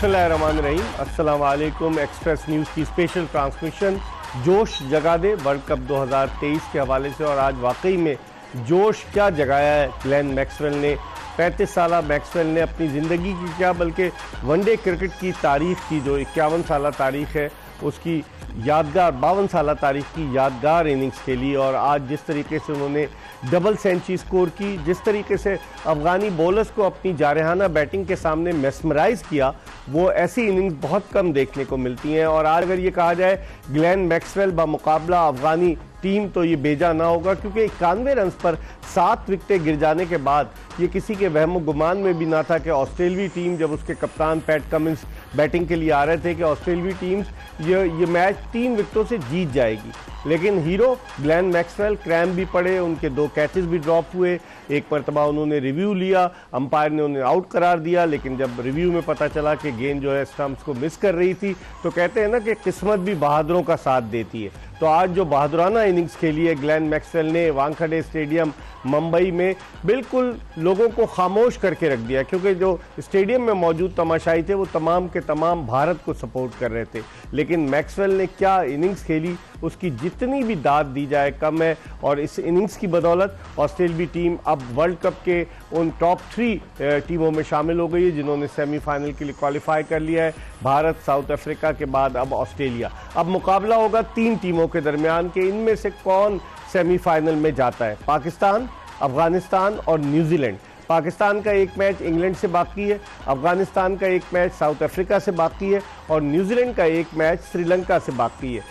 बिस्मिल्लाहिर्रहमानिर्रहीम, अस्सलाम वालेकुम। एक्सप्रेस न्यूज़ की स्पेशल ट्रांसमिशन जोश जगा दे वर्ल्ड कप 2023 के हवाले से। और आज वाकई में जोश क्या जगाया है ग्लेन मैक्सवेल ने। 35 साल मैक्सवेल ने अपनी ज़िंदगी की क्या बल्कि वनडे क्रिकेट की तारीख़ की जो 51 साल तारीख़ है उसकी यादगार 52 साल तारीख की यादगार इनिंग्स खेली। और आज जिस तरीके से उन्होंने डबल सेंचुरी स्कोर की, जिस तरीके से अफ़गानी बॉलर्स को अपनी जारहाना बैटिंग के सामने मेस्मराइज़ किया, वो ऐसी इनिंग्स बहुत कम देखने को मिलती हैं। और आज अगर ये कहा जाए ग्लेन मैक्सवेल बामुकाबला अफ़गानी टीम तो ये बेजा ना होगा, क्योंकि 91 रन पर 7 विकेटें गिर जाने के बाद ये किसी के वहम गुमान में भी ना था कि ऑस्ट्रेलियाई टीम, जब उसके कप्तान पैट कमिंस बैटिंग के लिए आ रहे थे, कि ऑस्ट्रेलियाई टीम्स ये मैच 3 विकेटों से जीत जाएगी। लेकिन हीरो ग्लेन मैक्सवेल क्रैम्प भी पड़े, उनके 2 कैचेस भी ड्रॉप हुए। एक मरतबा उन्होंने रिव्यू लिया, अंपायर ने उन्हें आउट करार दिया, लेकिन जब रिव्यू में पता चला कि गेंद जो है स्टंप्स को मिस कर रही थी, तो कहते हैं ना कि किस्मत भी बहादुरों का साथ देती है। तो आज जो बहादुराना इनिंग्स खेली है ग्लेन मैक्सवेल ने वानखेड़े स्टेडियम मुंबई में, बिल्कुल लोगों को खामोश करके रख दिया, क्योंकि जो स्टेडियम में मौजूद तमाशाई थे वो तमाम के तमाम भारत को सपोर्ट कर रहे थे। लेकिन मैक्सवेल ने क्या इनिंग्स खेली, उसकी जितनी भी दाद दी जाए कम है। और इस इनिंग्स की बदौलत ऑस्ट्रेलियाई टीम अब वर्ल्ड कप के उन टॉप 3 टीमों में शामिल हो गई है जिन्होंने सेमीफाइनल के लिए क्वालिफाई कर लिया है। भारत, साउथ अफ्रीका के बाद अब ऑस्ट्रेलिया। अब मुकाबला होगा 3 टीमों के दरमियान के इनमें से कौन सेमीफाइनल में जाता है। पाकिस्तान, अफगानिस्तान और न्यूजीलैंड। पाकिस्तान का एक मैच इंग्लैंड से बाकी है, अफगानिस्तान का एक मैच साउथ अफ्रीका से बाकी है और न्यूजीलैंड का एक मैच श्रीलंका से बाकी है।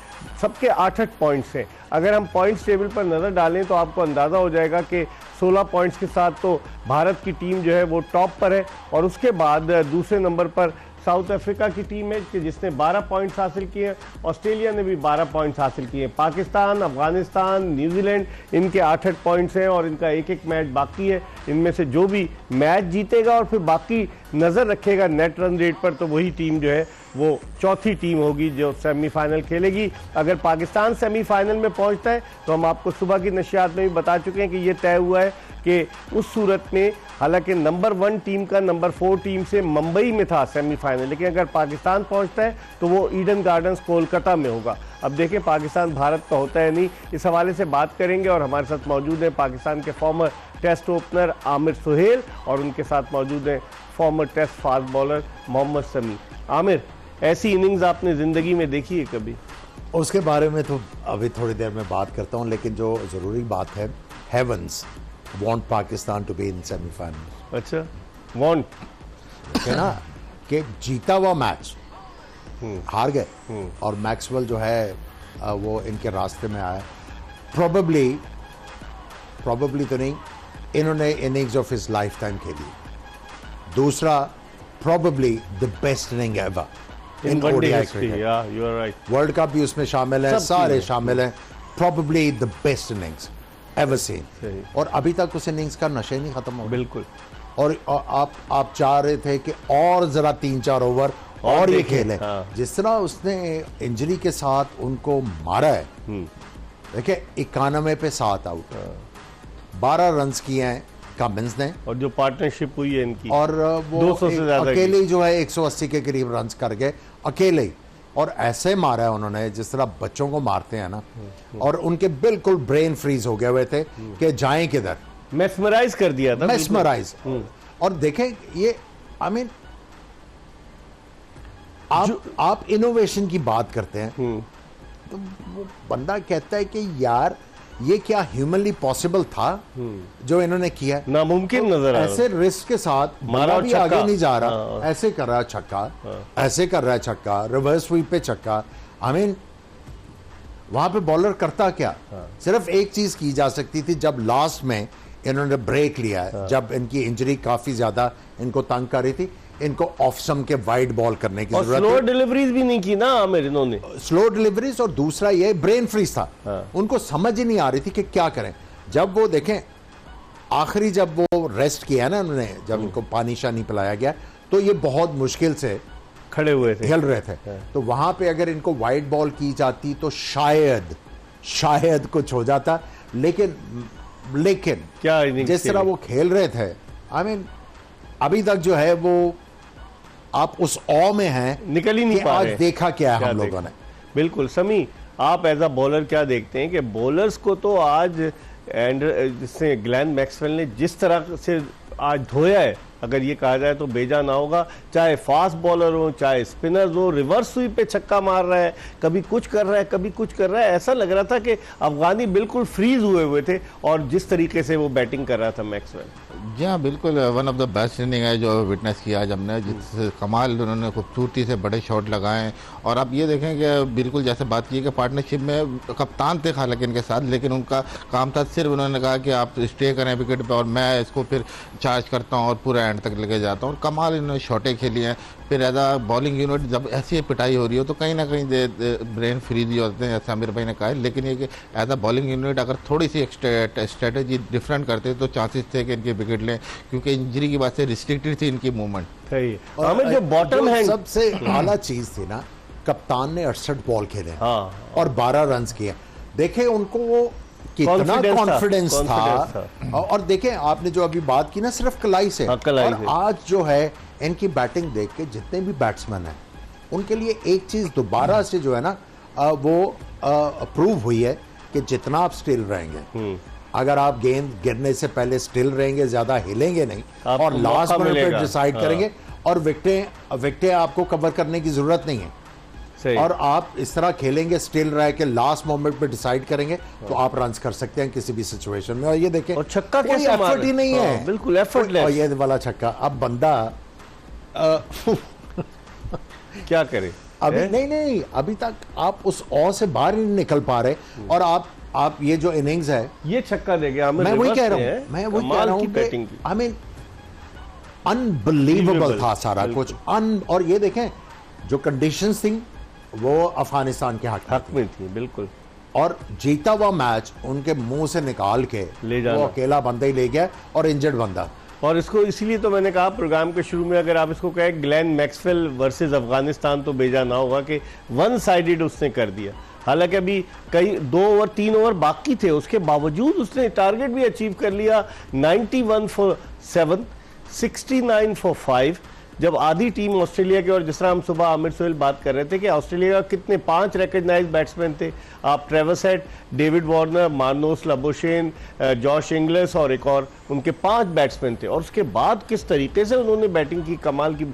सबके 8-8 पॉइंट्स हैं। अगर हम पॉइंट्स टेबल पर नज़र डालें तो आपको अंदाज़ा हो जाएगा कि 16 पॉइंट्स के साथ तो भारत की टीम जो है वो टॉप पर है। और उसके बाद दूसरे नंबर पर साउथ अफ्रीका की टीम है कि जिसने 12 पॉइंट्स हासिल किए हैं। ऑस्ट्रेलिया ने भी 12 पॉइंट्स हासिल किए हैं। पाकिस्तान, अफगानिस्तान, न्यूजीलैंड, इनके 8-8 पॉइंट्स हैं और इनका एक मैच बाकी है। इनमें से जो भी मैच जीतेगा और फिर बाकी नज़र रखेगा नेट रन रेट पर, तो वही टीम जो है वो चौथी टीम होगी जो सेमीफाइनल खेलेगी। अगर पाकिस्तान सेमीफाइनल में पहुंचता है तो हम आपको सुबह की नशियात में भी बता चुके हैं कि ये तय हुआ है कि उस सूरत में, हालांकि नंबर 1 टीम का नंबर 4 टीम से मुंबई में था सेमीफाइनल, लेकिन अगर पाकिस्तान पहुंचता है तो वो ईडन गार्डन्स कोलकाता में होगा। अब देखें पाकिस्तान भारत का होता है नहीं, इस हवाले से बात करेंगे। और हमारे साथ मौजूद हैं पाकिस्तान के former test opener Aamir Sohail और उनके साथ मौजूद हैं former test fast bowler Mohammad Sami. Aamir, ऐसी इनिंग्स आपने ज़िंदगी में देखी है कभी? उसके बारे में तो अभी थोड़ी देर में बात करता हूँ, लेकिन जो ज़रूरी बात है, heavens want Pakistan to be in semifinal. अच्छा, वांट है ना कि जीता हुआ मैच हार गए और मैक्सवेल जो है वो इनके रास्ते में आया। प्रोबेबली तो नहीं, इन्होंने innings of his life time खेली। दूसरा, probably the best inning ever in ODI cricket. World cup भी उसमें शामिल है, सारे शामिल हैं। Probably the best innings ever seen. और अभी तक उस इनिंग्स का नशा ही नहीं खत्म हो। बिल्कुल। और आप चाह रहे थे कि और जरा 3-4 ओवर और ये खेले। जिस तरह उसने इंजरी के साथ उनको मारा है, देखिए 91 पे 7 आउट, 12 रन किए हैं कमिंस ने, और जो पार्टनरशिप हुई है इनकी, और वो 200 से ज्यादा अकेले ही जो है 180 के करीब रन कर गए अकेले ही। और ऐसे मारा है उन्होंने जिस तरह बच्चों को मारते हैं ना। और उनके बिल्कुल ब्रेन फ्रीज हो गए हुए थे कि जाएं किधर। मेस्मराइज कर दिया था, मेस्मराइज। और देखें ये, आई मीन, आप इनोवेशन की बात करते हैं तो वो बंदा कहता है कि यार ये क्या ह्यूमनली पॉसिबल था जो इन्होंने किया। नामुमकिन नजर आ रहा है। ऐसे रिस्क के साथ मारा भी आगे नहीं जा रहा, ऐसे कर रहा है छक्का, ऐसे कर रहा है छक्का, रिवर्स स्वीप पे छक्का। आई मीन, वहां पे बॉलर करता क्या? सिर्फ एक चीज की जा सकती थी, जब लास्ट में इन्होंने ब्रेक लिया है, जब इनकी इंजरी काफी ज्यादा इनको तंग कर रही थी, इनको ऑफ सम के वाइड बॉल करने की जरूरत है। स्लो डिलीवरीज भी नहीं की ना आमिर इन्होंने। स्लो डिलीवरीज, और दूसरा ये ब्रेन फ्रीज था। उनको समझ ही नहीं आ रही थी कि क्या करें। जब वो देखें आखिरी, जब वो रेस्ट किया ना उन्होंने, जब इनको पानी शानी पिलाया गया, तो ये बहुत मुश्किल से खड़े हुए थे, हिल रहे थे। तो वहां पे अगर इनको वाइड बॉल की जाती तो शायद कुछ हो जाता। लेकिन क्या जिस तरह वो खेल रहे थे, आई मीन, अभी तक जो है वो आप उस ऑ में हैं, निकल ही नहीं कि पा आज रहे। देखा क्या है क्या हम लोगों देखा? ने। बिल्कुल। समी, आप एज अ बॉलर क्या देखते हैं कि बॉलर्स को तो आज जिससे ग्लेन मैक्सवेल ने जिस तरह से आज धोया है, अगर ये कहा जाए तो बेजा ना होगा। चाहे फास्ट बॉलर हो, चाहे स्पिनर्स हो, रिवर्स स्वीप पे छक्का मार रहा है, कभी कुछ कर रहा है, कभी कुछ कर रहा है। ऐसा लग रहा था कि अफगानी बिल्कुल फ्रीज हुए थे, और जिस तरीके से वो बैटिंग कर रहा था मैक्सवेल। जी हाँ, बिल्कुल one of the best inning है जो विटनेस किया आज हमने, जिस कमाल उन्होंने खूबसूरती से बड़े शॉट लगाए हैं। और आप ये देखें कि बिल्कुल जैसे बात की कि पार्टनरशिप में कप्तान थे हालांकि इनके साथ, लेकिन उनका काम था सिर्फ उन्होंने कहा कि आप स्टे करें विकेट पे और मैं इसको फिर चार्ज करता हूँ और पूरे एंड तक लेके जाता हूँ। और कमाल इन्होंने शॉटें खेली हैं। फिर एज अ बॉलिंग यूनिट जब ऐसी पिटाई हो रही हो तो कहीं ना कहीं ब्रेन फ्रीज होते हैं, जैसे आमिर भाई ने कहा है। लेकिन ये कि एज अ बॉलिंग यूनिट अगर थोड़ी सी स्ट्रेटेजी डिफरेंट करते तो चांसेस थे कि इनके विकेट लें, क्योंकि इंजरी की बात से रिस्ट्रिक्टेड थी इनकी मूवमेंट। सही है। हमें जो बॉटम जो हैंड सबसे आला चीज थी ना, कप्तान ने 68 बॉल खेले हाँ। और 12 रन किए। देखे उनको वो कितना कॉन्फिडेंस था। और देखें आपने जो अभी बात की ना सिर्फ कलाई से, कलाई और से। आज जो है इनकी बैटिंग देख के जितने भी बैट्समैन हैं उनके लिए एक चीज दोबारा से जो है ना वो प्रूव हुई है कि जितना आप स्टिल रहेंगे, अगर आप गेंद गिरने से पहले स्टिल रहेंगे, ज्यादा हिलेंगे नहीं और लास्ट मिनट पे डिसाइड करेंगे, और विकेटें आपको कवर करने की जरूरत नहीं है। सही। और आप इस तरह खेलेंगे स्टिल रह के लास्ट मोमेंट पे डिसाइड करेंगे तो आप रन कर सकते हैं किसी भी सिचुएशन में। और ये देखें, और छक्का कोई कैसे मार एफर्ट ही नहीं है, बिल्कुल एफर्टलेस। और ये वाला छक्का अब बंदा क्या करे अभी नहीं अभी तक आप उस ऑ से बाहर ही नहीं निकल पा रहे। और आप ये जो इनिंग्स है, ये छक्का दे गया। मैं वही कह रहा हूँ बैटिंग की आई मीन अनबिलीवेबल था सारा कुछ। और ये देखें जो कंडीशंस थी वो अफगानिस्तान के हक में थी बिल्कुल। और जीता हुआ मैच उनके मुंह से निकाल के ले जाना, वो अकेला बंदा ही ले गया और इंजर्ड बंदा। और इसको इसीलिए तो मैंने कहा प्रोग्राम के शुरू में, अगर आप इसको कहें ग्लेन मैक्सवेल वर्सेस अफगानिस्तान तो बेजा ना होगा कि वन साइडेड उसने कर दिया। हालांकि अभी कई 2 ओवर 3 ओवर बाकी थे, उसके बावजूद उसने टारगेट भी अचीव कर लिया। 91 फॉर 7, 69 फॉर 5। जब आधी टीम ऑस्ट्रेलिया की, और जिस तरह हम सुबह आमिर सोहेल बात कर रहे थे कि ऑस्ट्रेलिया का कितने 5 रिकग्नाइज बैट्समैन थे, आप Travis Head, David Warner, Marnus Labuschagne, Josh Inglis और एक और, उनके 5 बैट्समैन थे। और उसके बाद किस तरीके से उन्होंने बैटिंग की, कमाल की।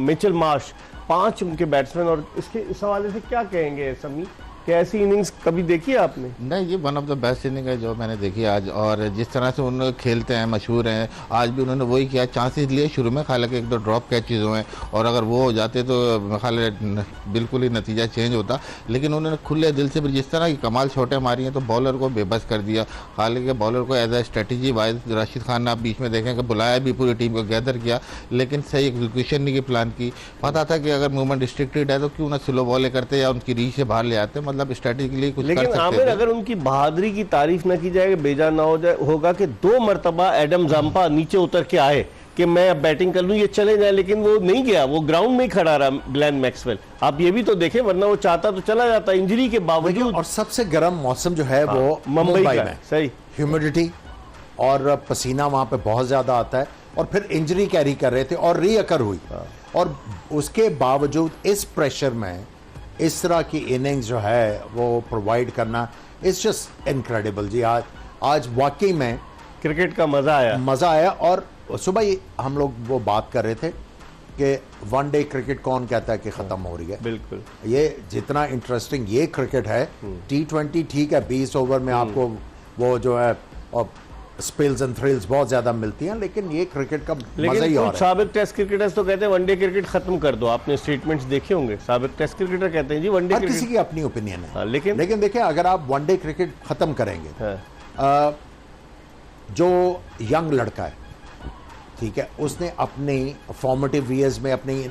मिचेल मार्श, 5 उनके बैट्समैन। और इस हवाले से क्या कहेंगे समी, कैसी इनिंग्स कभी देखी है आपने? नहीं, ये one of the best inning है जो मैंने देखी आज। और जिस तरह से उन्होंने खेलते हैं, मशहूर हैं, आज भी उन्होंने वही किया। चांसेस लिए शुरू में, हालांकि 1-2 ड्रॉप कैचेज हुए हैं, और अगर वो हो जाते तो मेरे ख्याल बिल्कुल ही नतीजा चेंज होता। लेकिन उन्होंने खुले दिल से जिस तरह की कमाल शॉटें मारी हैं तो बॉलर को बेबस कर दिया। हालांकि बॉलर को as a strategy wise Rashid Khan ने आप बीच में देखें कि बुलाया भी, पूरी टीम को गैदर किया, लेकिन सही एग्जीक्यूशन नहीं की प्लान की। पता था कि अगर मूवमेंट रिस्ट्रिक्टेड है तो क्यों ना स्लो बॉलें करते या उनकी रीच से बाहर ले आते, मतलब स्ट्रेटजी के लिए कुछ लेकिन कर सकते आमिर थे। अगर उनकी बहादुरी की तारीफ न की जाए, बेजा ना हो जाए, होगा कि 2 मरतबा एडम जाम्पा नीचे उतर के आए कि मैं अब बैटिंग कर लूं, ये चले जाए, लेकिन वो नहीं गया, वो ग्राउंड में ही खड़ा रहा ग्लेन मैक्सवेल। आप ये भी तो देखें, वरना वो चाहता तो चला जाता इंजरी के बावजूद। और सबसे गर्म मौसम जो है वो मुंबई में का, सही, ह्यूमिडिटी और पसीना वहां पे बहुत ज्यादा आता है, और फिर इंजरी कैरी कर रहे थे और रीअकर हुई। और उसके बावजूद इस प्रेशर में इस तरह की इनिंग्स जो है वो प्रोवाइड करना इट्स जस्ट इनक्रेडिबल जी। आज वाकई में क्रिकेट का मजा आया। और सुबह ही हम लोग वो बात कर रहे थे कि वनडे क्रिकेट कौन कहता है कि खत्म हो रही है। बिल्कुल, ये जितना इंटरेस्टिंग ये क्रिकेट है, T20 ठीक है, 20 ओवर में आपको वो जो है और स्पिल्स एंड थ्रिल्स बहुत ज्यादा मिलती हैं, लेकिन ये क्रिकेट का मजा ही और है। साबिक टेस्ट क्रिकेटर्स तो कहते हैं वनडे क्रिकेट खत्म कर दो। आपने स्टेटमेंट्स देखे होंगे, साबिक टेस्ट क्रिकेटर कहते हैं जी वनडे हर क्रिकेट। किसी की अपनी ओपिनियन है। लेकिन देखिए, अगर आप वनडे क्रिकेट खत्म करेंगे, जो यंग लड़का है, ठीक है, उसने अपनी फॉर्मेटिव ईयर्स में अपनी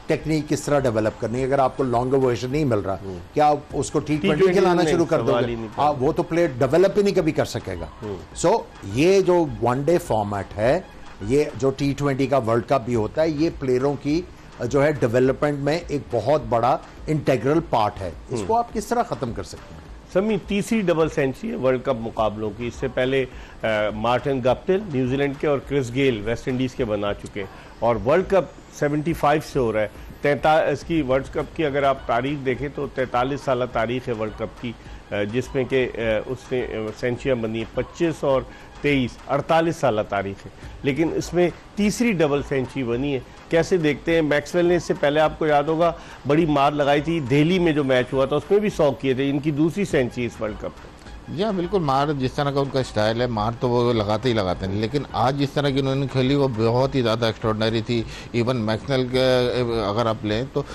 टेक्निक किस तरह डेवलप करनी है। अगर आपको लॉन्गर वर्जन नहीं मिल रहा, क्या आप उसको T20 खिलाना शुरू कर दोगे? वो तो प्लेयर डेवलप ही नहीं कभी कर सकेगा। सो ये जो वनडे फॉर्मेट है, ये जो T20 का वर्ल्ड कप भी होता है, ये प्लेयरों की जो है डेवलपमेंट में एक बहुत बड़ा इंटेग्रल पार्ट है। इसको आप किस तरह खत्म कर सकते हैं? समी तीसरी डबल सेंचुरी है वर्ल्ड कप मुकाबलों की। इससे पहले मार्टिन गप्टिल न्यूजीलैंड के और क्रिस गेल वेस्ट इंडीज़ के बना चुके हैं। और वर्ल्ड कप 75 से हो रहा है। इसकी वर्ल्ड कप की अगर आप तारीख देखें तो 43 साल तारीख है वर्ल्ड कप की, जिसमें कि उसने सेंचुरियाँ बनी 25 और 23, 48 साल तारीख है। लेकिन इसमें तीसरी डबल सेंचुरी बनी है। कैसे देखते हैं? मैक्सवेल ने इससे पहले आपको याद होगा बड़ी मार लगाई थी, दिल्ली में जो मैच हुआ था उसमें भी 100 किए थे। इनकी दूसरी सेंचुरी इस वर्ल्ड कप में। जी हाँ, बिल्कुल। मार जिस तरह का उनका स्टाइल है, मार तो वो लगाते ही लगाते हैं, लेकिन आज जिस तरह की उन्होंने खेली वो बहुत ही ज़्यादा एक्स्ट्रॉर्डनरी थी। इवन मैक्सवेल के अगर आप लें तो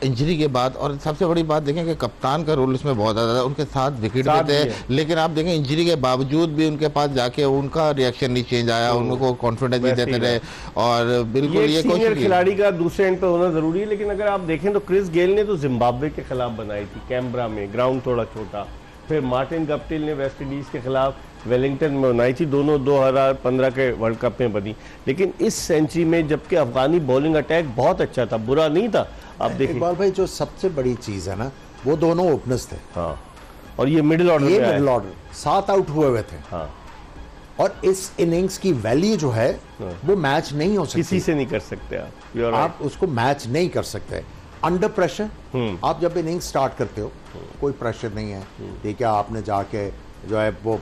इंजरी के बाद, और सबसे बड़ी बात देखें कि कप्तान का रोल इसमें बहुत ज़्यादा, उनके साथ विकेट देते हैं, लेकिन आप देखें इंजरी के बावजूद भी उनके पास जाके उनका रिएक्शन नहीं चेंज आया, उनको कॉन्फिडेंस नहीं देते रहे। और बिल्कुल ये सीनियर खिलाड़ी का दूसरे एंड पर होना जरूरी है। लेकिन अगर आप देखें तो क्रिस गेल ने तो जिम्बाब्वे के खिलाफ बनाई थी कैमरा में, ग्राउंड थोड़ा छोटा। फिर मार्टिन गप्टिल ने वेस्ट इंडीज़ के खिलाफ वेलिंगटन में बनाई थी, दोनों 2015 के वर्ल्ड कप में बनी। लेकिन इस सेंचुरी में जबकि अफगानी बॉलिंग अटैक बहुत अच्छा था, बुरा नहीं था। आप देखिए इकबाल भाई, जो सबसे बड़ी चीज़ है ना, वो दोनों ओपनर्स थे। हाँ, और ये मिडिल ऑर्डर, ये मिडिल ऑर्डर 7 आउट हुए थे। हाँ, और इस इनिंग्स की वैल्यू जो है वो मैच नहीं हो सकती, किसी से नहीं कर सकते आप उसको मैच नहीं कर सकते। अंडर प्रेशर आप जब इनिंग स्टार्ट करते हो, कोई प्रेशर नहीं है, ठीक है, आपने जाके जो है वो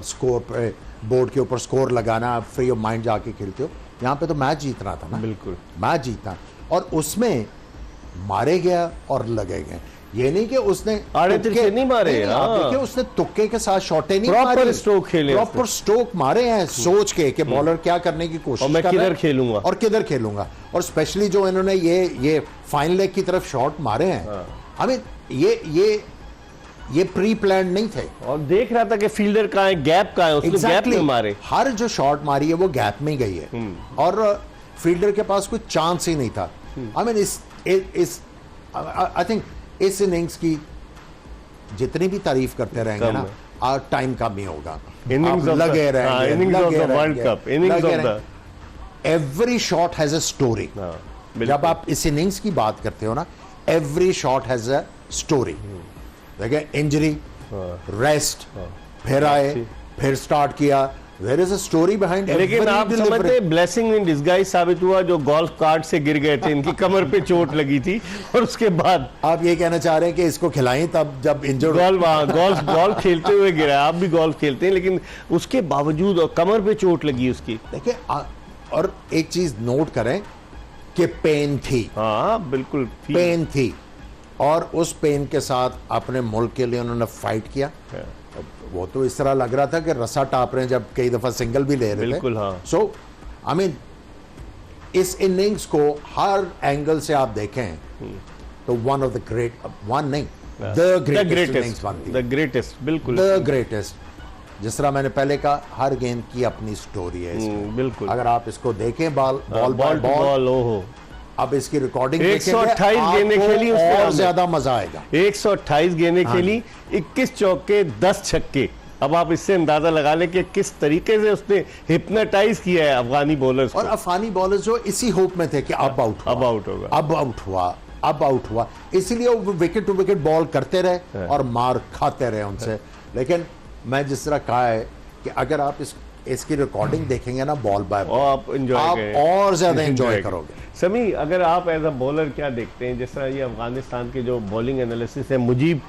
स्कोर पे बोर्ड के ऊपर स्कोर लगाना, आप फ्री ऑफ माइंड जाके खेलते हो। यहाँ पे तो मैच जीतना था ना, बिल्कुल मैच जीतना, और उसमें मारे गया और लगे गए। ये नहीं कि उसने आड़े तिरछे नहीं मारे, देखिए उसने तुक्के के साथ शॉटे नहीं प्रॉपर मारे, स्ट्रोक खेले, प्रॉपर स्ट्रोक मारे हैं सोच के कि बॉलर क्या करने की कोशिश और मैं किधर खेलूंगा और किधर खेलूंगा। और स्पेशली जो इन्होंने ये फाइन लेग की तरफ शॉट मारे हैं, आई मीन ये प्री प्लान नहीं थे। और देख रहा था कि फील्डर कहाँ है, गैप कहाँ है, उसने गैप में मारे। हर जो शॉट मारी है वो गैप में गई है, और फील्डर के पास कोई चांस ही नहीं था। आई मीन आई थिंक इस इनिंग्स की जितनी भी तारीफ करते रहेंगे ना, टाइम कम ही होगा। लगे रहेंगे, every shot has a story. जब आप इस इनिंग्स की बात करते हो ना, every shot has a story. देखिए, इंजरी, रेस्ट, फिर आए, फिर स्टार्ट किया, there is a story behind. लेकिन आप समझते हैं ब्लेसिंग इन डिस्गाइज साबित हुआ, जो गोल्फ कार्ट से गिर गए थे, इनकी कमर पे चोट लगी थी, और उसके बाद आप ये कहना चाह रहे हैं कि इसको खिलाएं तब जब इंजर्ड गोल्फ खेलते हुए गिरा। आप भी गोल्फ खेलते हैं, लेकिन उसके बावजूद और कमर पे चोट लगी उसकी। देखिए, और एक चीज नोट करें कि पेन थी। हाँ, बिल्कुल पेन थी, और उस पेन के साथ अपने मुल्क के लिए उन्होंने फाइट किया। वो तो इस तरह लग रहा था कि रस्सा टाप रहे हैं, जब कई दफा सिंगल भी ले रहे थे। बिल्कुल, हाँ। सो आई मीन इस इनिंग्स को हर एंगल से आप देखें तो one of the great, one नहीं, द ग्रेटेस्ट, बिल्कुल द ग्रेटेस्ट। जिस तरह मैंने पहले कहा, हर गेंद की अपनी स्टोरी है इसमें। बिल्कुल, अगर आप इसको देखें बॉल ओहो, अब इसकी रिकॉर्डिंग 128 गेंदें खेली, और ज्यादा मजा आएगा। 128 गेंदें खेली, 21 चौके, 10 छक्के। अब आप इससे अंदाजा लगा लें कि किस तरीके से उसने हिप्नोटाइज किया है अफगानी बॉलर्स को। और अफगानी बॉलर्स जो इसी होप में थे कि अब आउट हुआ, इसीलिए वो विकेट टू विकेट बॉल करते रहे और मार खाते रहे उनसे। लेकिन मैं जिस तरह कहा है कि अगर आप इसकी रिकॉर्डिंग देखेंगे ना, बॉल बाय बॉल, आप और ज्यादा एंजॉय करोगे। समी, अगर आप एज अ बॉलर क्या देखते हैं? जिस तरह ये अफगानिस्तान के जो बॉलिंग एनालिसिस है, मुजीब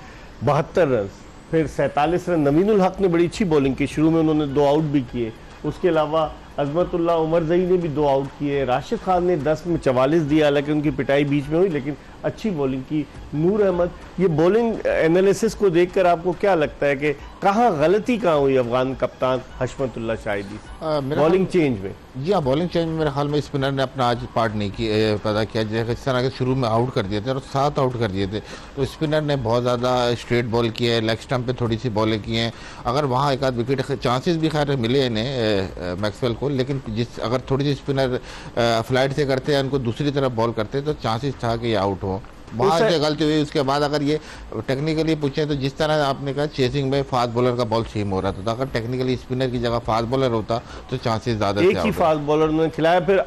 72 रन, फिर 47 रन, नवीनुल हक ने बड़ी अच्छी बॉलिंग की, शुरू में उन्होंने 2 आउट भी किए, उसके अलावा अजमतुल्लाह उमरजई ने भी 2 आउट किए, राशिद खान ने 10 में 44 दिया, हालांकि उनकी पिटाई बीच में हुई, लेकिन अच्छी बॉलिंग की। नूर अहमद, ये बॉलिंग एनालिसिस को देखकर आपको क्या लगता है कि कहाँ गलती कहाँ हुई अफगान कप्तान हशमतुल्लाह शाहिदी बॉलिंग चेंज में? जी हाँ, बॉलिंग चेंज में मेरे ख्याल में स्पिनर ने अपना आज पार्ट नहीं किया, पैदा किया। जैसे इस तरह के शुरू में आउट कर दिए थे और 7 आउट कर दिए थे, तो स्पिनर ने बहुत ज़्यादा स्ट्रेट बॉल किए, लेग स्टम्प पे थोड़ी सी बॉलें की हैं। अगर वहाँ एक आध विकेट चांसेस भी खैर मिले इन्हें मैक्सवेल को, लेकिन अगर थोड़ी सी स्पिनर फ्लाइट से करते हैं, उनको दूसरी तरफ बॉल करते तो चांसेस था कि ये आउट हो। वहाँ से गलती हुई। उसके बाद अगर ये टेक्निकली पूछें तो जिस तरह आपने कहा चेसिंग में फास्ट बॉलर का बॉल सीम हो रहा था, तो अगर टेक्निकली स्पिनर की जगह फास्ट बॉलर होता तो चांसेस ज़्यादा थे। एक ही फास्ट बॉलर ने खिलाया, फिर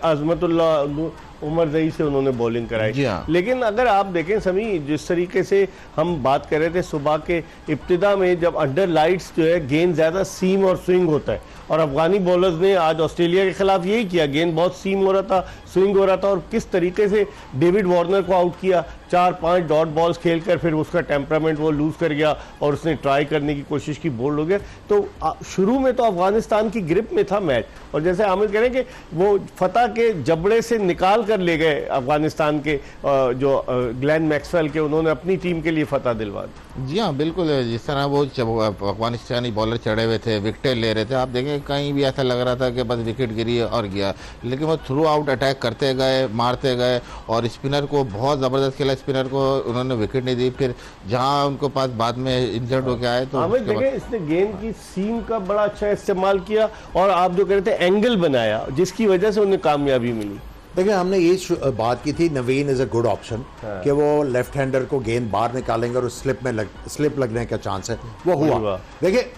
उमर जई से उन्होंने बॉलिंग जी कराई। हाँ। लेकिन अगर आप देखें समी, जिस तरीके से हम बात कर रहे थे सुबह के इब्तिदा में, जब अंडर लाइट्स जो है गेंद ज़्यादा सीम और स्विंग होता है, और अफगानी बॉलर्स ने आज ऑस्ट्रेलिया के खिलाफ यही किया, गेंद बहुत सीम हो रहा था, स्विंग हो रहा था, और किस तरीके से डेविड वार्नर को आउट किया, 4-5 डॉट बॉल्स खेलकर, फिर उसका टेम्परामेंट वो लूज कर गया और उसने ट्राई करने की कोशिश की, बोल्ड हो गया। तो शुरू में तो अफगानिस्तान की ग्रिप में था मैच, और जैसे आमिर कह रहे हैं कि वो फतह के जबड़े से निकाल कर ले गए अफगानिस्तान के जो ग्लेन मैक्सवेल के, उन्होंने अपनी टीम के लिए फतह दिलवा दी। जी हाँ बिल्कुल, जिस तरह वो अफगानिस्तानी बॉलर चढ़े हुए थे, विकेटें ले रहे थे, आप देखें कहीं भी ऐसा लग रहा था कि बस विकेट गिरी और गया, लेकिन वो थ्रू आउट अटैक करते गए, मारते गए, और स्पिनर को बहुत ज़बरदस्त खेला, स्पिनर को उन्होंने विकेट नहीं दी। फिर जहाँ उनको पास बाद में इंजर्ड होकर आए तो हमें देखें इसने गेंद की सीम का बड़ा अच्छा इस्तेमाल किया, और आप जो कह रहे थे एंगल बनाया, जिसकी वजह से उन्हें कामयाबी मिली। देखिए हमने ये बात की थी, नवीन इज अ गुड ऑप्शन कि वो लेफ्ट हैंडर को गेंद बाहर निकालेंगे और स्लिप लगने का चांस है, वो हुआ। देखिए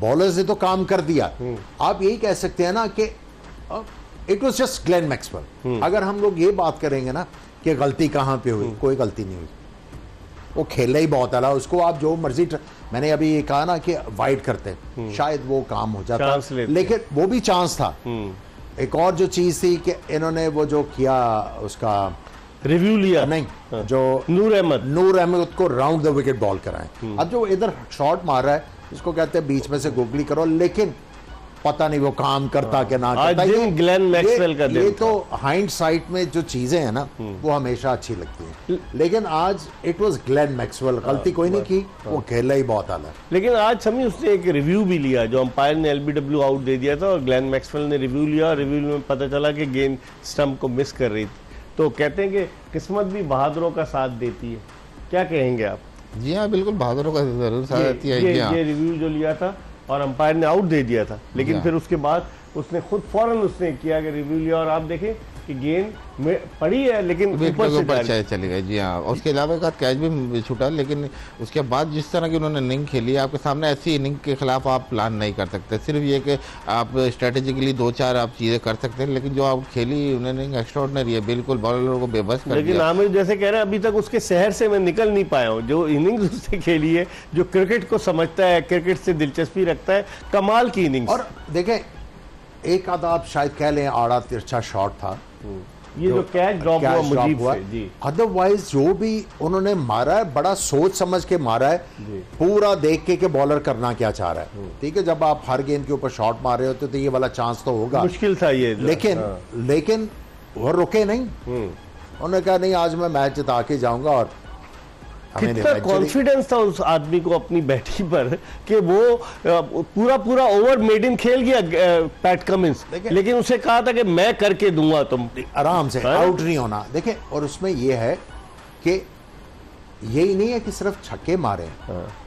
बॉलर्स ने तो काम कर दिया, आप यही कह सकते हैं ना कि it was just Glenn Maxwell. अगर हम लोग ये बात करेंगे ना कि गलती कहाँ पे हुई, कोई गलती नहीं हुई, वो खेला ही बहुत अला, उसको आप जो मर्जी मैंने अभी ये कहा ना कि वाइड करते शायद वो काम हो जाता, लेकिन वो भी चांस था। एक और जो चीज थी कि इन्होंने वो जो किया उसका रिव्यू लिया नहीं, जो नूर अहमद को राउंड द विकेट बॉल कराएं। अब जो इधर शॉट मार रहा है, इसको कहते हैं बीच में से गोगली करो, लेकिन पता नहीं वो काम करता कि ना करता। ये ग्लेन मैक्सवेल का दिन ये तो हाइंडसाइट में जो चीजें हैं ना वो हमेशा अच्छी लगती हैं, लेकिन आज इट वाज ग्लेन मैक्सवेल, गलती कोई नहीं की, वो खेला ही बहुत आला। लेकिन आज समी उसने एक रिव्यू भी लिया, जो अंपायर ने एलबीडब्ल्यू आउट दे दिया था, और ग्लेन मैक्सवेल ने रिव्यू लिया, रिव्यू में पता चला कि गेंद स्टंप को मिस कर रही थी। तो कहते हैं कि किस्मत भी बहादुरों का साथ देती है, क्या कहेंगे आप? जी हाँ बिल्कुल, बहादुरों का जरूर साथ देती है। ये रिव्यू जो लिया था और अंपायर ने आउट दे दिया था, लेकिन फिर उसके बाद उसने खुद फौरन उसने किया कि रिव्यू लिया, और आप देखें कि गेंद में पड़ी है लेकिन ऊपर से चली गई। जी हाँ, उसके अलावा एक कैच भी छूटा, लेकिन उसके बाद जिस तरह की उन्होंने इनिंग खेली, आपके सामने ऐसी इनिंग के खिलाफ आप प्लान नहीं कर सकते। सिर्फ ये कि आप स्ट्रेटेजिकली 2-4 आप चीज़ें कर सकते हैं, लेकिन जो आप खेली उन्होंने एक्स्ट्राऑर्डिनरी है, बिल्कुल बॉलरों को बेबस कर दिया। लेकिन आमिर जैसे कह रहे हैं, अभी तक उसके शहर से मैं निकल नहीं पाया हूँ। जो इनिंग्स उसने खेली है, जो क्रिकेट को समझता है, क्रिकेट से दिलचस्पी रखता है, कमाल की इनिंग्स। और देखें एक आधा आप शायद कह लें आड़ा तिरछा शॉट था, ये जो कैच ड्रॉप हुआ मुजीब से, जी। अदरवाइज जो भी उन्होंने मारा है बड़ा सोच समझ के मारा है, पूरा देख के बॉलर करना क्या चाह रहा है। ठीक है, जब आप हर गेंद के ऊपर शॉट मार रहे होते तो ये वाला चांस तो होगा, मुश्किल था ये, लेकिन वो रुके नहीं। उन्होंने कहा नहीं, आज मैं मैच जिता के जाऊंगा। और कितना कॉन्फिडेंस था उस आदमी को अपनी बैटिंग पर कि वो पूरा ओवर मेड इन खेल गया पैट कमिंस, लेकिन उसे कहा था कि मैं करके दूंगा, तुम आराम से आउट नहीं होना। देखें, और उसमें यह है कि यही नहीं है कि सिर्फ छक्के मारे,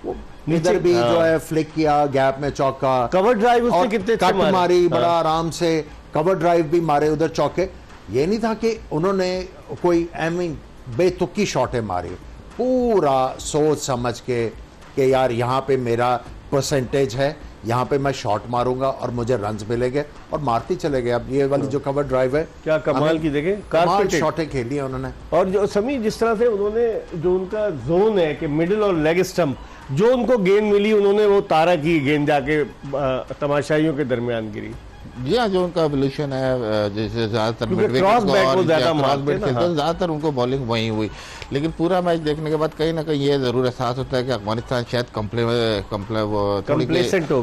वो इधर भी जो है फ्लिक किया, गैप में चौका, कवर ड्राइव उसने कितने कट मारी, बड़ा आराम से कवर ड्राइव भी मारे, उधर चौके। ये नहीं था कि उन्होंने कोई बेतुकी शॉटें मारी, पूरा सोच समझ के कि यार यहाँ पे मेरा परसेंटेज है, यहाँ पे मैं शॉट मारूंगा और मुझे रन्स मिलेंगे, और मारती चले गए। अब ये वाली जो कवर ड्राइव है, क्या कमाल की, देखें कमाल शॉटें खेली है उन्होंने। और जो समी जिस तरह से उन्होंने, जो उनका जोन है कि मिडिल और लेग स्टंप, जो उनको गेंद मिली उन्होंने वो तारा की गेंद जाके तमाशाइयों के दरमियान गिरी। जी हाँ, जो उनका एवोल्यूशन है, जैसे ज़्यादातर ज़्यादातर उनको बॉलिंग वही हुई, लेकिन पूरा मैच देखने के बाद कहीं ना कहीं ये ज़रूर एहसास होता है कि अफगानिस्तान शायद कंप्लेसेंट हो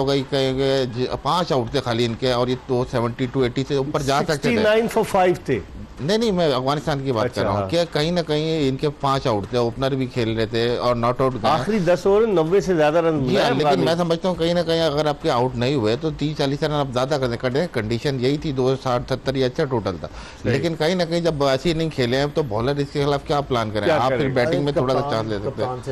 गई। 5 आउट थे खाली इनके, और ये तो 72-80 से ऊपर जा सकते थे। 69 for 5 थे। नहीं, मैं अफगानिस्तान की बात कर रहा हूँ कि कहीं ना कहीं इनके 5 आउट थे, ओपनर भी खेल रहे थे और नॉट आउट गए। आखिरी 10 ओवर 90 से ज्यादा रन बनाए। लेकिन मैं समझता हूँ कहीं ना कहीं अगर आपके आउट नहीं हुए तो 30-40 रन आप ज्यादा करने, कंडीशन यही थी, 260-70 ये अच्छा टोटल था। लेकिन कहीं ना कहीं जब ऐसी इनिंग खेले हैं तो बॉलर इसके खिलाफ क्या प्लान करें, आप फिर बैटिंग में थोड़ा सा चांस ले सकते हैं।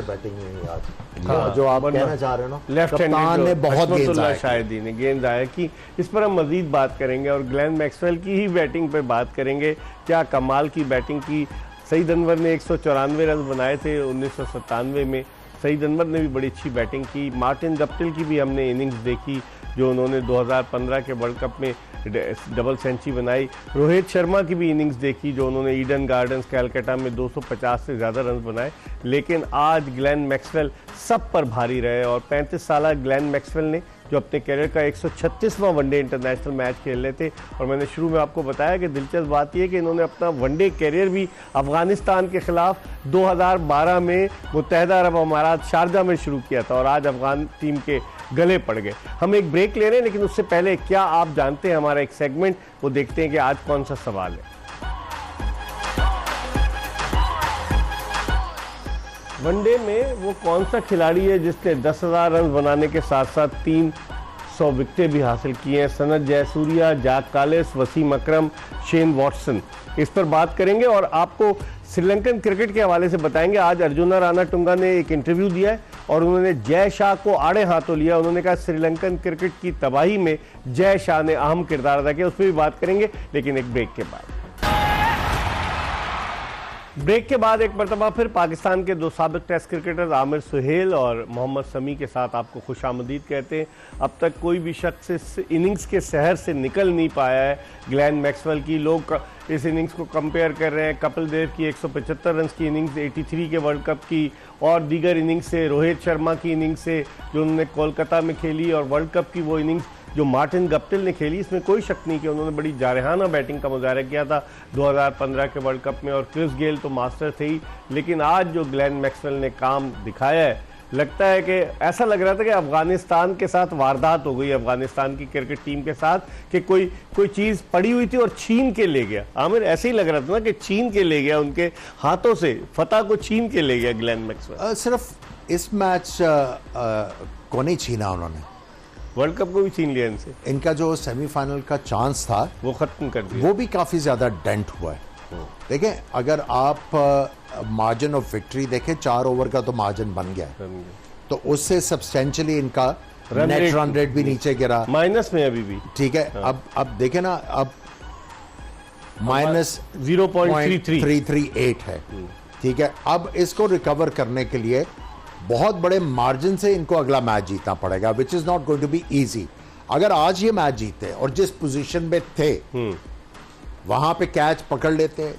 जो आप कहना चाह रहे हो ना, लेफ्ट हैंड ने बहुत शायद ही ने गेंद आया कि इस पर हम मजीद बात करेंगे, और ग्लेन मैक्सवेल की ही बैटिंग पे बात करेंगे। क्या कमाल की बैटिंग की। सईद अनवर ने 194 रन बनाए थे 1997 में, सईद अनवर ने भी बड़ी अच्छी बैटिंग की। मार्टिन गप्टिल की भी हमने इनिंग्स देखी जो उन्होंने 2015 के वर्ल्ड कप में डबल सेंचुरी बनाई। रोहित शर्मा की भी इनिंग्स देखी जो उन्होंने ईडन गार्डन्स कैलकाटा में 250 से ज़्यादा रन बनाए। लेकिन आज ग्लेन मैक्सवेल सब पर भारी रहे और 35 साल ग्लेन मैक्सवेल ने जो अपने कैरियर का 136वां वनडे इंटरनेशनल मैच खेल रहे थे। और मैंने शुरू में आपको बताया कि दिलचस्प बात यह कि इन्होंने अपना वनडे कैरियर भी अफगानिस्तान के खिलाफ 2012 में मुत्तहदा अरब अमारात शारजा में शुरू किया था और आज अफगान टीम के गले पड़ गए। हम एक ब्रेक ले रहे हैं, लेकिन उससे पहले क्या आप जानते हैं हमारा एक सेगमेंट, वो देखते हैं कि आज कौन सा सवाल है। वनडे में वो कौन सा खिलाड़ी है जिसने 10,000 रन बनाने के साथ साथ 300 विकेटें भी हासिल की हैं? सनत जयसूर्या, जैक कालिस, वसीम अकरम, शेन वॉटसन। इस पर बात करेंगे और आपको श्रीलंकन क्रिकेट के हवाले से बताएंगे। आज अर्जुना रानाटुंगा ने एक इंटरव्यू दिया है और उन्होंने जय शाह को आड़े हाथों लिया। उन्होंने कहा श्रीलंकन क्रिकेट की तबाही में जय शाह ने अहम किरदार अदा किया। उस पर भी बात करेंगे, लेकिन एक ब्रेक के बाद। ब्रेक के बाद एक मरतबा फिर पाकिस्तान के दो साबिक टेस्ट क्रिकेटर आमिर सुहेल और मोहम्मद शमी के साथ आपको खुशामदीद कहते हैं। अब तक कोई भी शख्स इस इनिंग्स के शहर से निकल नहीं पाया है ग्लेन मैक्सवेल की। लोग इस इनिंग्स को कंपेयर कर रहे हैं कपिल देव की 175 रन की इनिंग्स 83 के वर्ल्ड कप की और दीगर इनिंग्स से, रोहित शर्मा की इनिंग्स से जो उन्होंने कोलकाता में खेली और वर्ल्ड कप की वो इनिंग्स जो मार्टिन गप्टिल ने खेली। इसमें कोई शक नहीं कि उन्होंने बड़ी जारहाना बैटिंग का मुजाहरा किया था 2015 के वर्ल्ड कप में और क्रिस गेल तो मास्टर थे ही। लेकिन आज जो ग्लेन मैक्सवेल ने काम दिखाया है, लगता है कि ऐसा लग रहा था कि अफगानिस्तान के साथ वारदात हो गई, अफगानिस्तान की क्रिकेट टीम के साथ, कि कोई चीज़ पड़ी हुई थी और छीन के ले गया। आमिर, ऐसे ही लग रहा था ना कि छीन के ले गया, उनके हाथों से फतह को छीन के ले गया ग्लेन मैक्सवेल। सिर्फ इस मैच को नहीं छीना उन्होंने, वर्ल्ड कप को भी छीन लिया इनसे। इनका जो सेमीफाइनल का चांस था वो खत्म कर दिया, वो भी काफी ज्यादा डेंट हुआ है। देखें, अगर आप मार्जिन ऑफ विक्ट्री देखें, 4 ओवर का तो मार्जिन बन गया है, तो उससे सब्सटेंशियली इनका नेट रन रेट भी नीचे गिरा, माइनस में अभी भी। ठीक है, अब देखें ना, अब माइनस 0.338 है। ठीक है, अब इसको रिकवर करने के लिए बहुत बड़े मार्जिन से इनको अगला मैच जीतना पड़ेगा, which is not going to be easy. अगर आज ये मैच जीते और जिस पोजीशन में थे वहां पे कैच पकड़ लेते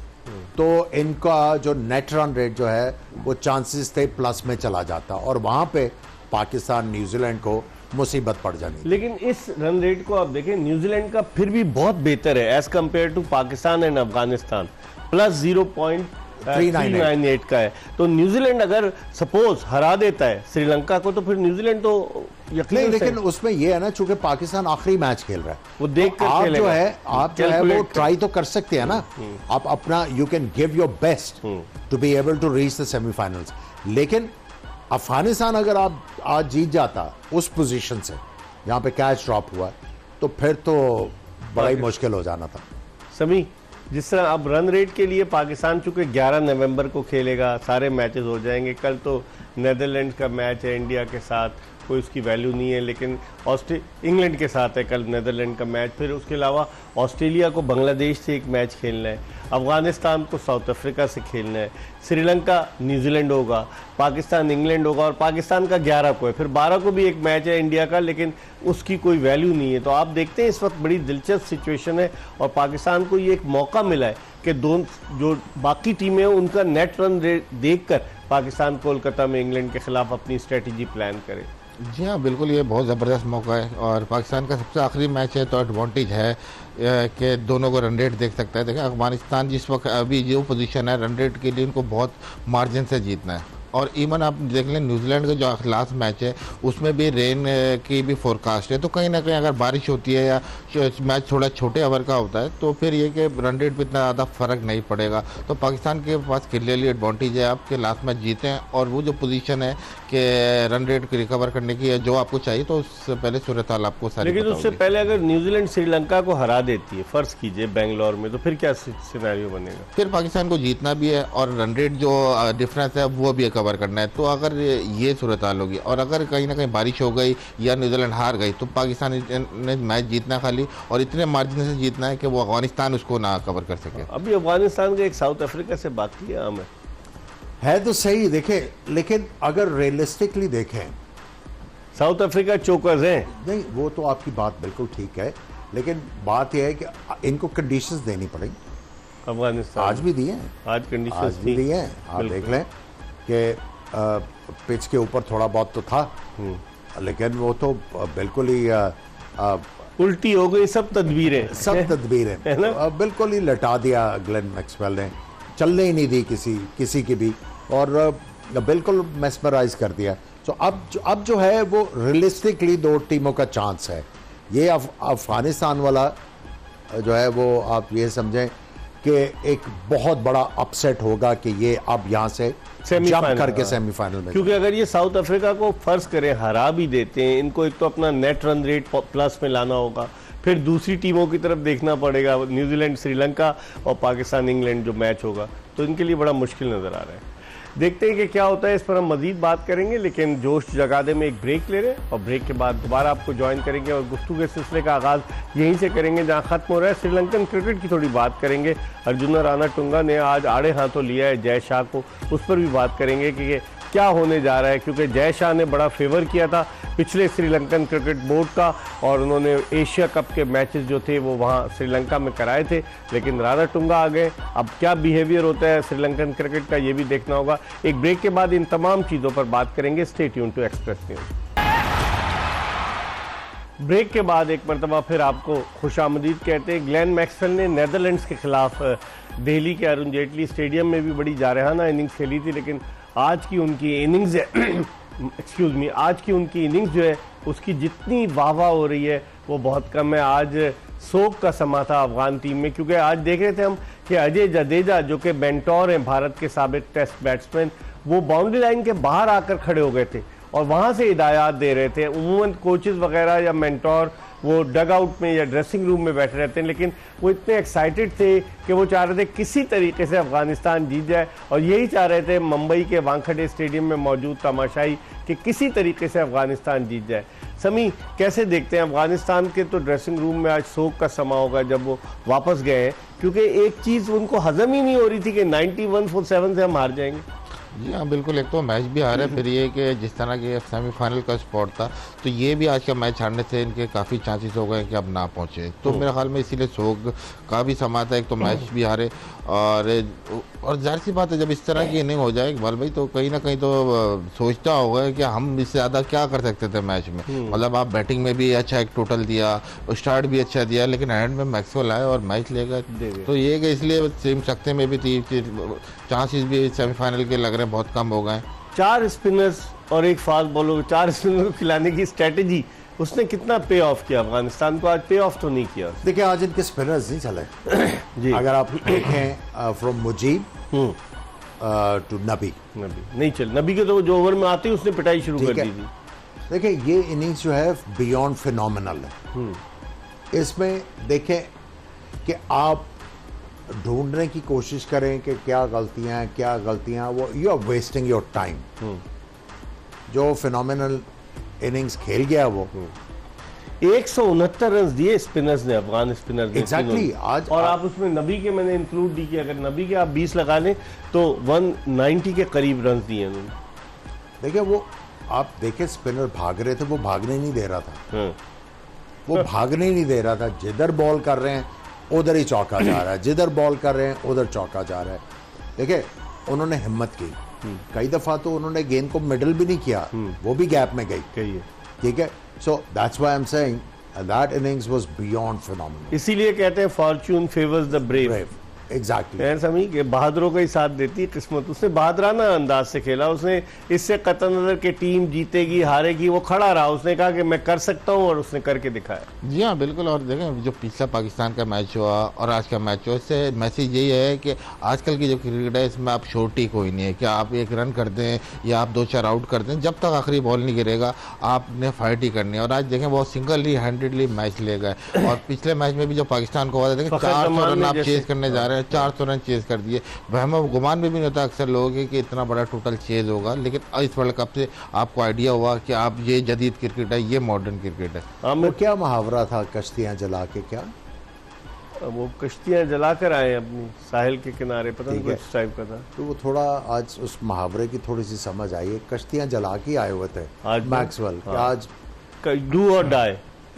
तो इनका जो नेट रन रेट जो है वो चांसेस थे प्लस में चला जाता और वहां पे पाकिस्तान न्यूजीलैंड को मुसीबत पड़ जानी। लेकिन इस रन रेट को आप देखें, न्यूजीलैंड का फिर भी बहुत बेहतर है as compared to Pakistan and Afghanistan, plus 0.398 का है। तो न्यूजीलैंड अगर सपोज हरा देता है श्रीलंका को तो फिर न्यूजीलैंड तो नहीं, लेकिन उसमें ये है ना, चूंकि पाकिस्तान आखिरी मैच खेल रहा है, वो देख कर आप जो है वो ट्राई तो कर सकते हैं ना, आप अपना you can give your best to be able to reach the semifinals. लेकिन अफगानिस्तान अगर आप आज जीत जाता उस पोजीशन से जहां पे कैच ड्रॉप हुआ, तो फिर तो बड़ा ही मुश्किल हो जाना था। समी, जिस तरह अब रन रेट के लिए पाकिस्तान चूंकि 11 नवंबर को खेलेगा, सारे मैचेस हो जाएंगे। कल तो नेदरलैंड का मैच है इंडिया के साथ, कोई उसकी वैल्यू नहीं है, लेकिन इंग्लैंड के साथ है कल नेदरलैंड का मैच। फिर उसके अलावा ऑस्ट्रेलिया को बांग्लादेश से एक मैच खेलना है, अफगानिस्तान को साउथ अफ्रीका से खेलना है, श्रीलंका न्यूजीलैंड होगा, पाकिस्तान इंग्लैंड होगा और पाकिस्तान का 11 को है। फिर 12 को भी एक मैच है इंडिया का, लेकिन उसकी कोई वैल्यू नहीं है। तो आप देखते हैं इस वक्त बड़ी दिलचस्प सिचुएशन है और पाकिस्तान को ये एक मौका मिला है कि जो बाकी टीमें हैं उनका नेट रन रेट देखकर पाकिस्तान कोलकाता में इंग्लैंड के खिलाफ अपनी स्ट्रेटजी प्लान करे। जी हाँ, बिल्कुल, ये बहुत ज़बरदस्त मौका है और पाकिस्तान का सबसे आखिरी मैच है तो एडवांटेज है कि दोनों को रन रेट देख सकता है। देखिए, अफगानिस्तान जिस वक्त अभी जो पोजीशन है, रन रेट के लिए इनको बहुत मार्जिन से जीतना है। और इवन आप देख लें न्यूजीलैंड का जो लास्ट मैच है उसमें भी रेन की भी फोरकास्ट है, तो कहीं ना कहीं अगर बारिश होती है या मैच थोड़ा छोटे ओवर का होता है तो फिर ये कि रन रेट पर इतना ज़्यादा फ़र्क नहीं पड़ेगा। तो पाकिस्तान के पास क्लियरली एडवांटेज है आपके लास्ट मैच जीते हैं और वो जो पोजीशन है कि रन रेट रिकवर करने की है जो आपको चाहिए, तो उससे पहले सूरत हाल आपको सारी। लेकिन उससे पहले अगर न्यूजीलैंड श्रीलंका को हरा देती है, फर्ज कीजिए बेंगलोर में, तो फिर क्या सिनेरियो बनेगा? फिर पाकिस्तान को जीतना भी है और रन रेट जो डिफरेंस है वो भी कवर करना है। तो अगर ये सूरत हाल होगी और अगर कहीं ना कहीं बारिश हो गई या न्यूजीलैंड हार गई तो पाकिस्तान ने मैच जीतना खाली और इतने मार्जिन से जीतना है कि वो अफगानिस्तान उसको ना कवर कर सके। अभी अफगानिस्तान का एक साउथ अफ्रीका से बाकी है आमिर। है तो सही देखें, लेकिन अगर रियलिस्टिकली देखें, साउथ अफ्रीका चोकर्स हैं। नहीं वो तो आपकी बात बिल्कुल ठीक है, लेकिन बात यह है कि इनको कंडीशंस देनी पड़ेगी। अफगानिस्तान आज भी दिए हैं, आज कंडीशंस आज भी दिए हैं। आप देख लें कि पिच के ऊपर थोड़ा बहुत तो था, लेकिन वो तो बिल्कुल ही उल्टी हो गई सब तदबीरें। सब तदबीरें है ना? बिल्कुल ही लटा दिया ग्लेन मैक्सवेल ने, चलने ही नहीं दी किसी की भी, और बिल्कुल मेस्मराइज कर दिया। तो अब जो है वो रियलिस्टिकली दो टीमों का चांस है। ये अफगानिस्तान वाला जो है वो आप ये समझें कि एक बहुत बड़ा अपसेट होगा कि ये अब यहाँ से जंप करके सेमीफाइनल में, क्योंकि अगर ये साउथ अफ्रीका को फर्ज करें हरा भी देते हैं, इनको एक तो अपना नेट रन रेट प्लस में लाना होगा, फिर दूसरी टीमों की तरफ देखना पड़ेगा, न्यूजीलैंड श्रीलंका और पाकिस्तान इंग्लैंड जो मैच होगा, तो इनके लिए बड़ा मुश्किल नजर आ रहा है। देखते हैं कि क्या होता है, इस पर हम मजीद बात करेंगे, लेकिन जोश जगा दे में एक ब्रेक ले रहे हैं और ब्रेक के बाद दोबारा आपको ज्वाइन करेंगे और गुफ्तगू के सिलसिले का आगाज़ यहीं से करेंगे जहां ख़त्म हो रहा है। श्रीलंकन क्रिकेट की थोड़ी बात करेंगे। अर्जुना रानाटुंगा ने आज आड़े हाथों लिया है जय शाह को, उस पर भी बात करेंगे कि क्या होने जा रहा है, क्योंकि जय शाह ने बड़ा फेवर किया था पिछले श्रीलंकन क्रिकेट बोर्ड का और उन्होंने एशिया कप के मैचेस जो थे वो वहाँ श्रीलंका में कराए थे, लेकिन रानाटुंगा आ गए। अब क्या बिहेवियर होता है श्रीलंकन क्रिकेट का, ये भी देखना होगा। एक ब्रेक के बाद इन तमाम चीज़ों पर बात करेंगे। Stay tune to express news. Break के बाद एक मरतबा फिर आपको खुशामदीद कहते हैं। ग्लेन मैक्सवेल ने नीदरलैंड्स के खिलाफ दिल्ली के अरुण जेटली स्टेडियम में भी बड़ी जारहाना इनिंग्स खेली थी, लेकिन आज की उनकी इनिंग्स एक्सक्यूज़ मी, आज की उनकी इनिंग्स जो है उसकी जितनी वाह हो रही है वो बहुत कम है। आज सोग का समा था अफगान टीम में, क्योंकि आज देख रहे थे हम कि अजय जडेजा जो कि मेंटोर हैं भारत के साबिक टेस्ट बैट्समैन, वो बाउंड्री लाइन के बाहर आकर खड़े हो गए थे और वहाँ से हिदायत दे रहे थे। उमूमन कोचेस वगैरह या मेंटोर वो डग आउट में या ड्रेसिंग रूम में बैठे रहते हैं, लेकिन वो इतने एक्साइटेड थे कि वो चाह रहे थे किसी तरीके से अफगानिस्तान जीत जाए, और यही चाह रहे थे मुंबई के वानखेड़े स्टेडियम में मौजूद तमाशाई कि किसी तरीके से अफगानिस्तान जीत जाए। समी, कैसे देखते हैं अफगानिस्तान के तो ड्रेसिंग रूम में आज सोग का समा होगा जब वो वापस गए हैं, क्योंकि एक चीज़ उनको हजम ही नहीं हो रही थी कि 91-7 से हम हार जाएंगे। जी हाँ बिल्कुल, एक तो मैच भी हारे, फिर ये कि जिस तरह के सेमीफाइनल का स्पॉट था, तो ये भी आज का मैच हारने से इनके काफ़ी चांसेस हो गए कि अब ना पहुँचे। तो मेरे ख्याल में इसीलिए शोक का भी समा था, एक तो मैच भी हारे और जाहिर सी बात है जब इस तरह की इनिंग हो जाए इकबाल भाई, तो कहीं ना कहीं तो सोचता होगा कि हम इससे ज़्यादा क्या कर सकते थे मैच में। मतलब आप बैटिंग में भी अच्छा एक टोटल दिया, स्टार्ट भी अच्छा दिया, लेकिन एंड में मैक्सवेल आए और मैच ले गए। तो ये कि इसलिए सेम सकते में भी थी कि चांसेस भी सेमीफाइनल के लग रहे हैं बहुत कम हो गए। 4 स्पिनर्स और एक फास्ट बॉलर, 4 स्पिनर को खिलाने की स्ट्रेटेजी उसने कितना पे ऑफ किया अफगानिस्तान को? आज पे ऑफ तो नहीं किया। देखिए आज इनके स्पिनर्स नहीं चले जी। अगर आप देखें फ्रॉम मुजीब टू नबी नहीं चल, नबी के तो जो ओवर में आते ही उसने पिटाई शुरू कर दी थी। देखिए ये इनिंग्स जो है बियॉन्ड फिनोमिनल है। इसमें देखें कि आप ढूंढने की कोशिश करें कि क्या गलतियां, वो you are wasting your time. जो फिनोमिनल इनिंग्स खेल गया वो 169 रन दिए स्पिनर्स ने, अफगान स्पिनर्स ने। एग्जैक्टली आज, और आप उसमें नबी के मैंने इंक्लूड दी कि अगर नबी के आप 20 लगा लें तो 190 के करीब रन दिए उन्होंने। देखिए वो आप देखें स्पिनर भाग रहे थे, वो भागने नहीं दे रहा था, वो भागने ही नहीं दे रहा था। जिधर बॉल कर रहे हैं उधर ही चौका जा रहा है, जिधर बॉल कर रहे हैं उधर चौका जा रहा है। देखिए उन्होंने हिम्मत की, कई दफा तो उन्होंने गेंद को मिडल भी नहीं किया, वो भी गैप में गई। ठीक है, so that's why I am saying that innings was beyond phenomenal. इसीलिए कहते हैं Fortune favours the brave. Exactly समी के बहादुरों का ही साथ देती है किस्मत। उसने बहादुराना अंदाज से खेला, उसने इससे कतई नजर के टीम जीतेगी हारेगी वो खड़ा रहा, उसने कहा कि मैं कर सकता हूं और उसने करके दिखाया। जी हाँ बिल्कुल। और देखें जो पिछला पाकिस्तान का मैच हुआ और आज का मैच हुआ, इससे मैसेज यही है कि आजकल की जो क्रिकेट है इसमें आप छोटी कोई नहीं है कि आप एक रन कर दें या आप 2-4 आउट कर दें, जब तक आखिरी बॉल नहीं गिरेगा आपने फाइट ही करनी है। और आज देखें बहुत सिंगल हैंडेडली मैच ले गए, और पिछले मैच में भी जो पाकिस्तान को हुआ था, देखें 400 रन आप चेज करने जा रहे हैं, 400 रन चेज कर दिए। वहम गुमान में भी नहीं होता अक्सर लोगों के कि इतना बड़ा टोटल चेज होगा, लेकिन इस वर्ल्ड कप से आपको आइडिया हुआ कि आप ये जदीद क्रिकेट है, ये मॉडर्न क्रिकेट है। वो क्या मुहावरा था, कश्तियां जला के क्या वो कश्तियां जलाकर आए अपनी साहिल के किनारे, पता नहीं ठीक है। कुछ टाइप का था। तो वो थोड़ा आज उस मुहावरे की थोड़ी सी समझ आई है, कश्तियां जला के आए हुए थे आज मैक्सवेल, कि आज डू और डाई,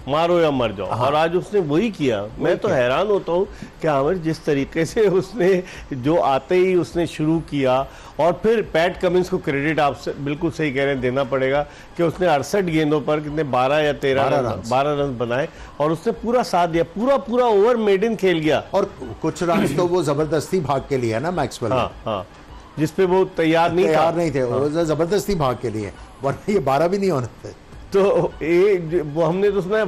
मारो या मर जाओ। और आज उसने वही किया। मैं तो हैरान होता हूँ कि आमिर जिस तरीके से उसने जो आते ही उसने शुरू किया, और फिर पैट कमिंस को क्रेडिट आप बिल्कुल सही कह रहे हैं, देना पड़ेगा कि उसने 68 गेंदों पर कितने 12 या 12 रन बनाए और उसने पूरा साथ दिया, पूरा ओवर मेडन खेल गया। और कुछ रन तो वो जबरदस्ती भाग के लिए है ना मैक्सवेल, हाँ, जिसपे वो तैयार नहीं थे, वो जबरदस्ती भाग के लिए, वरना ये 12 भी नहीं होने थे। तो वो हमने तो सुना है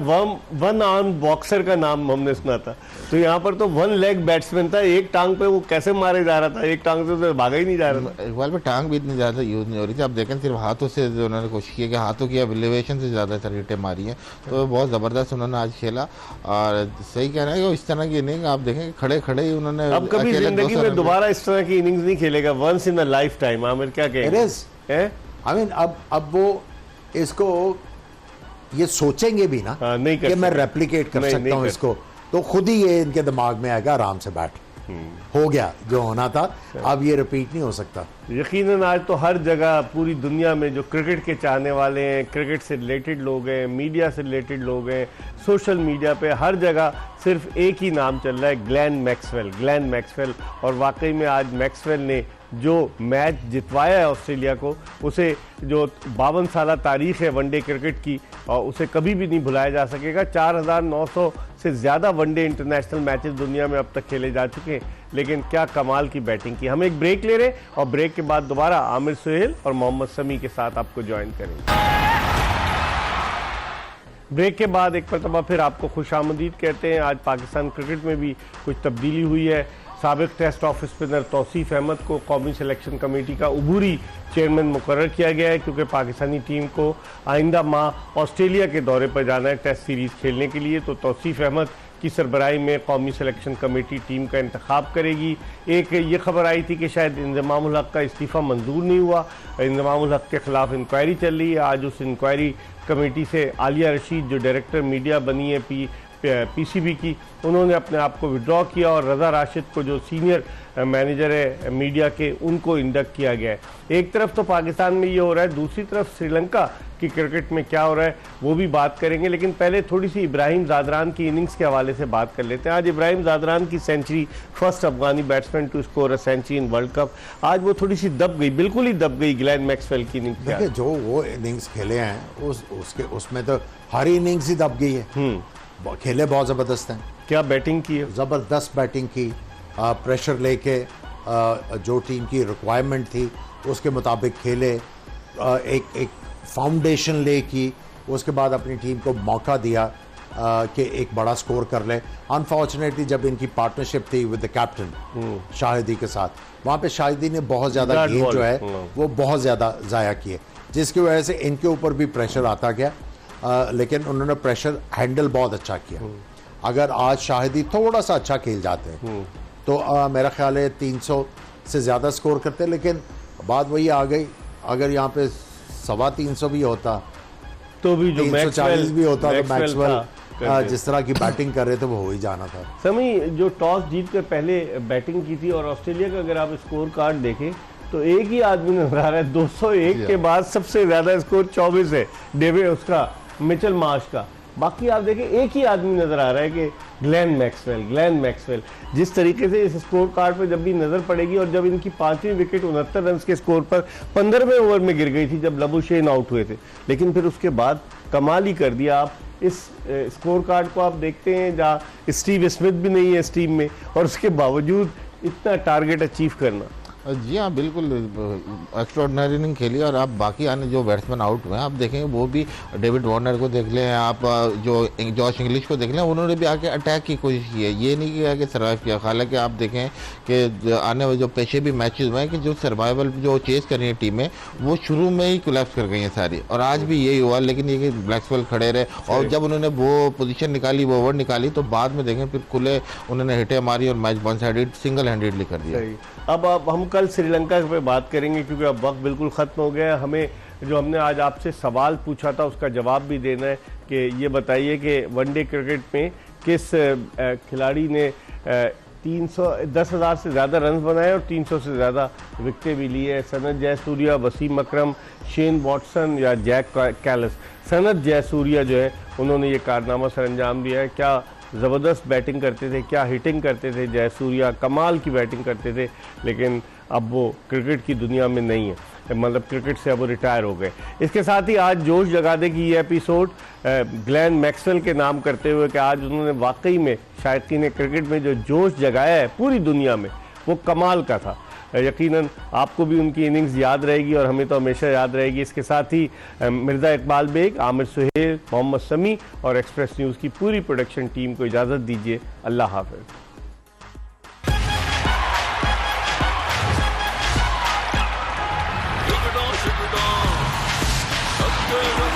वन आर्म बॉक्सर का नाम हमने सुना था, तो यहाँ पर तो वन लेग बैट्समैन था, एक टांग पे वो कैसे मारे जा रहा था, एक टांग से तो भागा ही नहीं जा रहा था। इकबाल पे टांग भी इतनी ज़्यादा यूज़ नहीं हो रही थी। आप देखें सिर्फ हाथों से जो उन्होंने कोशिश की कि हाथों की एलिवेशन से ज़्यादा हिटें मारी हैं, तो बहुत ज़बरदस्त उन्होंने आज खेला। और सही कह रहे हैं कि इस तरह की इनिंग आप देखें खड़े खड़े ही उन्होंने अब कभी जिंदगी में दोबारा इस तरह की इनिंग्स नहीं खेलेगा, once in a lifetime. Aamir क्या कहेंगे? आई मीन अब वो इसको ये सोचेंगे भी ना नहीं कि मैं रेप्लिकेट कर सकता हूँ इसको, तो खुद ही ये इनके दिमाग में आएगा, आराम से बैठ हो गया जो होना था, अब ये रिपीट नहीं हो सकता। यकीनन आज तो हर जगह पूरी दुनिया में जो क्रिकेट के चाहने वाले हैं, क्रिकेट से रिलेटेड लोग हैं, मीडिया से रिलेटेड लोग हैं, सोशल मीडिया पे हर जगह सिर्फ एक ही नाम चल रहा है, ग्लेन मैक्सवेल। और वाकई में आज मैक्सवेल ने जो मैच जितवाया है ऑस्ट्रेलिया को, उसे जो 52 साल तारीख है वनडे क्रिकेट की, और उसे कभी भी नहीं भुलाया जा सकेगा। 4900 से ज़्यादा वनडे इंटरनेशनल मैचेस दुनिया में अब तक खेले जा चुके हैं, लेकिन क्या कमाल की बैटिंग की। हम एक ब्रेक ले रहे हैं और ब्रेक के बाद दोबारा आमिर सुहेल और मोहम्मद समी के साथ आपको ज्वाइन करेंगे। ब्रेक के बाद एक मरतबा फिर आपको खुशामदीद कहते हैं। आज पाकिस्तान क्रिकेट में भी कुछ तब्दीली हुई है। साबिक test off spinner Tauseef Ahmed को कौमी सिलेक्शन कमेटी का उबूरी चेयरमैन मुकर्रर किया गया है, क्योंकि पाकिस्तानी टीम को आइंदा माह ऑस्ट्रेलिया के दौरे पर जाना है टेस्ट सीरीज़ खेलने के लिए। तो तौसीफ अहमद की सरबराही में कौमी सिलेक्शन कमेटी टीम का इंतखाब करेगी। एक ये खबर आई थी कि शायद इंजमामुल हक का इस्तीफ़ा मंजूर नहीं हुआ, इंजमामुल हक के ख़िलाफ़ इंक्वायरी चल रही है। आज उस इंक्वायरी कमेटी से आलिया रशीद जो डायरेक्टर मीडिया बनी है पीसीबी की, उन्होंने अपने आप को विड्रॉ किया और रज़ा राशिद को जो सीनियर मैनेजर है मीडिया के, उनको इंडक्ट किया गया है। एक तरफ तो पाकिस्तान में ये हो रहा है, दूसरी तरफ श्रीलंका की क्रिकेट में क्या हो रहा है वो भी बात करेंगे, लेकिन पहले थोड़ी सी इब्राहिम ज़ादरान की इनिंग्स के हवाले से बात कर लेते हैं। आज इब्राहिम ज़ादरान की century, first Afghani batsman to score a century in world cup, आज वो थोड़ी सी दब गई, बिल्कुल ही दब गई ग्लेन मैक्सवेल की इनिंग्स। देखिए जो वो इनिंग्स खेले हैं उसमें तो हर इनिंग्स ही दब गई है। खेले बहुत ज़बरदस्त हैं। क्या बैटिंग की है, ज़बरदस्त बैटिंग की, प्रेशर लेके जो टीम की रिक्वायरमेंट थी उसके मुताबिक खेले, एक फाउंडेशन ले की, उसके बाद अपनी टीम को मौका दिया कि एक बड़ा स्कोर कर ले। अनफॉर्चुनेटली जब इनकी पार्टनरशिप थी विद द कैप्टन शाहिदी के साथ, वहाँ पे शाहिदी ने बहुत ज़्यादा गेम जो है वो बहुत ज़्यादा ज़ाया किए, जिसकी वजह से इनके ऊपर भी प्रेशर आता गया। लेकिन उन्होंने प्रेशर हैंडल बहुत अच्छा किया। अगर आज शाहिदी थोड़ा सा अच्छा खेल जाते हैं तो मेरा ख्याल है 300 से ज़्यादा स्कोर करते, लेकिन बात वही आ गई, अगर यहाँ पे 325 भी होता तो भी जो 340 भी होता तो मैक्सवेल जिस तरह की बैटिंग कर रहे थे वो हो ही जाना था। समी जो टॉस जीत कर पहले बैटिंग की थी, और ऑस्ट्रेलिया का अगर आप स्कोर कार्ड देखें तो एक ही आदमी नजर आ रहा है, 201 के बाद सबसे ज्यादा स्कोर 24 है डेविड उसका मिचेल मार्श का। बाकी आप देखें एक ही आदमी नजर आ रहा है कि ग्लेन मैक्सवेल। जिस तरीके से इस स्कोर कार्ड पर जब भी नजर पड़ेगी, और जब इनकी 5वीं विकेट 69 रन के स्कोर पर 15वें ओवर में गिर गई थी जब लबुशेन आउट हुए थे, लेकिन फिर उसके बाद कमाल ही कर दिया। आप इस स्कोर कार्ड को आप देखते हैं जहाँ स्टीव स्मिथ भी नहीं है इस टीम में, और उसके बावजूद इतना टारगेट अचीव करना। जी हाँ, बिल्कुल एक्स्ट्राऑर्डिनरी इनिंग खेली। और आप बाकी आने जो बैट्समैन आउट हुए हैं आप देखेंगे, वो भी डेविड वार्नर को देख लें, आप जो जॉश इंग्लिश को देख लें, उन्होंने भी आके अटैक की कोशिश की है, ये नहीं किया कि सर्वाइव किया। हालांकि आप देखें कि आने वाले जो पेशे भी मैचेस हुए हैं कि जो सर्वाइवल जो चेस कर रही हैं टीमें, वो शुरू में ही कोलैप्स कर गई हैं सारी, और आज भी यही हुआ। लेकिन ये कि मैक्सवेल खड़े रहे, और जब उन्होंने वो पोजीशन निकाली, वो ओवर निकाली, तो बाद में देखें फिर खुले उन्होंने हिटें मारी और match one sided single handedly कर दिया। अब हम कल श्रीलंका पे बात करेंगे, क्योंकि अब वक्त बिल्कुल ख़त्म हो गया है। हमें जो हमने आज आपसे सवाल पूछा था उसका जवाब भी देना है कि ये बताइए कि वनडे क्रिकेट में किस खिलाड़ी ने 10,000 से ज़्यादा रन बनाए और 300 से ज़्यादा विकटें भी ली है। सनत जयसूर्या, वसीम अकरम, शेन वॉटसन या जैक कैलिस। सनत जयसूर्या जो है उन्होंने ये कारनामा सर अंजाम दिया है। क्या ज़बरदस्त बैटिंग करते थे, क्या हिटिंग करते थे जयसूर्या, कमाल की बैटिंग करते थे, लेकिन अब वो क्रिकेट की दुनिया में नहीं है, मतलब क्रिकेट से अब वो रिटायर हो गए। इसके साथ ही आज जोश जगा दे की ये एपिसोड ग्लेन मैक्सवेल के नाम करते हुए कि आज उन्होंने वाकई में शायकीन क्रिकेट में जो जोश जगाया है पूरी दुनिया में वो कमाल का था। यकीनन आपको भी उनकी इनिंग्स याद रहेगी और हमें तो हमेशा याद रहेगी। इसके साथ ही मिर्ज़ा इकबाल बेग, आमिर सुहेल, मोहम्मद समी और एक्सप्रेस न्यूज़ की पूरी प्रोडक्शन टीम को इजाज़त दीजिए। अल्लाह हाफ़िज़। Sugar